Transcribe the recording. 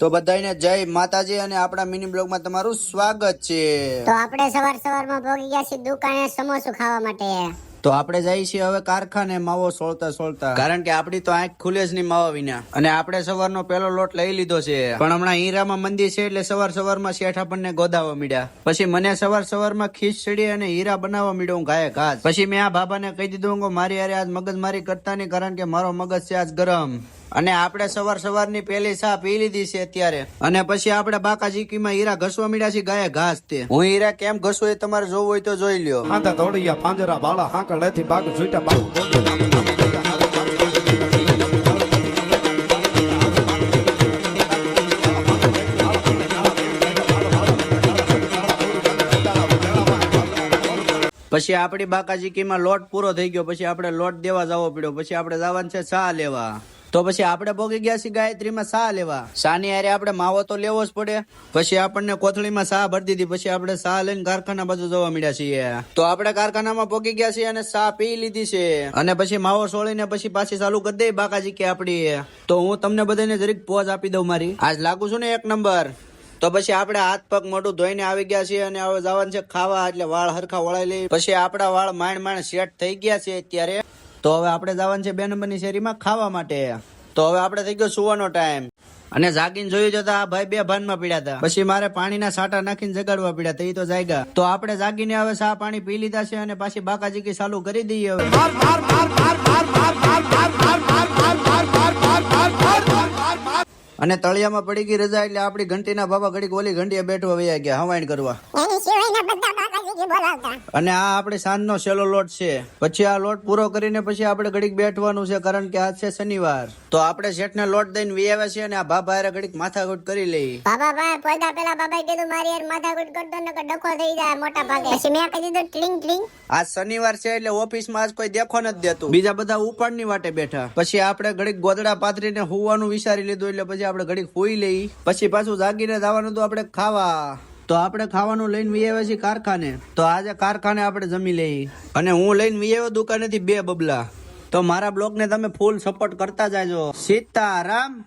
તો બધાને જય માતાજી અને આપણા મિની બ્લોગમાં તમારું સ્વાગત છે। તો આપણે સવારમાં પહોંચી ગયા છીએ દુકાને સમોસું ખાવા માટે। તો આપણે જઈએ છીએ હવે કારખાને માવો સોળતા કારણ કે આપડી તો આંખ ખુલે જ નહીં માવા વિના। અને આપણે સવારનો પેલો લોટ લઈ લીધો છે, પણ હમણાં હીરામાં મંદી છે એટલે સવારમાં શેઠ આપણને ગોદાવા મળ્યા। પછી મને સવારમાં ખીચડી અને હીરા બનાવવા મળ્યો ગાય ઘાસ। પછી મેં આ બાબાને કહી દીધું કે મારી યારે આજ મગજમારી કરતા નહીં, કારણ કે મારો મગજ છે આજ ગરમ। અને આપણે સવારની પહેલી ચા પી લીધી છે અત્યારે। અને પછી આપણે બાકાજીકીમાં હીરા ઘસવા મળ્યા છે ગાય ઘાસ તે। હું હીરા કેમ ઘસું એ તમારે જોવું હોય તો જોઈ લ્યો। આંધા દોડિયા પાંજરા બાળા હાંકળેથી બાગ છૂટા બાગ પછી આપડી બાકાજીકીમાં લોટ પૂરો થઈ ગયો, પછી આપણે લોટ દેવા જવો પડ્યો। પછી આપણે જવાનું છે ચા લેવા। તો પછી આપણે પોગી ગયા છીએ ગાયત્રીમાં ચા લેવા। ચાની હારે આપણે માવો તો લેવો જ પડે। પછી આપણને કોથળીમાં ચા ભરી દીધી। પછી આપણે ચા લઈને કારખાના બાજુ જવા મળ્યા છીએ। તો આપણે કારખાનામાં પોગી ગયા છીએ અને ચા પી લીધી છે, અને પછી માવો સોળીને પછી પાછી ચાલુ કરી દઈ બાકાજીકી આપડી। તો હું તમને બધાને જરીક પોઝ આપી દઉં મારી, આજ લાગુ છું ને એક નંબર। તો પછી આપણે હાથ પગ મોઢું ધોઈને આવી ગયા છીએ અને હવે જવાનું છે ખાવા, એટલે વાળ હરખા વળાઈ લઈ। પછી આપણા વાળ માંડ સેટ થઈ ગયા છે અત્યારે। તો હવે આપણે જવાનું છે 2 નંબરની શેરીમાં ખાવા માટે। તો હવે આપણે થઈ ગયો સુવાનો ટાઈમ, અને જાગીને જોયું જતા આ ભાઈ બે ભાનમાં પીડ્યા હતા। પછી મારે પાણીના સાટા નાખીને જગાડવા પડ્યા, તો એ તો જાગ્યા। તો આપણે જાગીને હવે ચા પાણી પી લીધા છે અને પાછી બાકાજીકી ચાલુ કરી દઈએ હવે। અને તળિયામાં પડી ગઈ રજા એટલે આપડી ઘંટીના બાબા ઘડીક ઓલી ઘંટીએ બેઠવા વયા ગયા હવાઈન કરવા। અને આ આપણે સાંજનો છેલ્લો લોટ છે। પછી આ લોટ પૂરો કરીને પછી આપણે ઘડીક બેઠવાનું છે, કારણ કે આજ છે શનિવાર। તો આપણે શેઠને લોટ દઈને વિયાવ્યા છે, અને આ બાબા હારે ઘડીક માથાકૂટ કરી લઈ। બાબા ભાઈ પોતા પેલા બાબાએ કીધું મારી યાર માથાકૂટ કરતો નકર ડખો થઈ જાય મોટા ભાગે। પછી મેં કહી દીધું ટ્લિંગ ટ્લિંગ। આજ શનિવાર છે એટલે ઓફિસમાં આજ કોઈ દેખો નથી દેતું, બીજા બધા ઉપાડની વાટે બેઠા। પછી આપણે ઘડીક ગોદડા પાથરીને હુવાનું વિચારી લીધું, એટલે પછી આપણે ઘડીક હુઈ લઈ। પછી પાછું જાગીને જવાનું હતું આપણે ખાવા। તો આપણે ખાવાનું લઈને વિયાવ્યા છીએ કારખાને। તો આજે કારખાને આપણે જમી લઈ, અને હું લઈને વિયાવ્યો દુકાનેથી 2 બબલા। તો મારા બ્લોગને તમે ફૂલ સપોર્ટ કરતા જાજો। સીતારામ।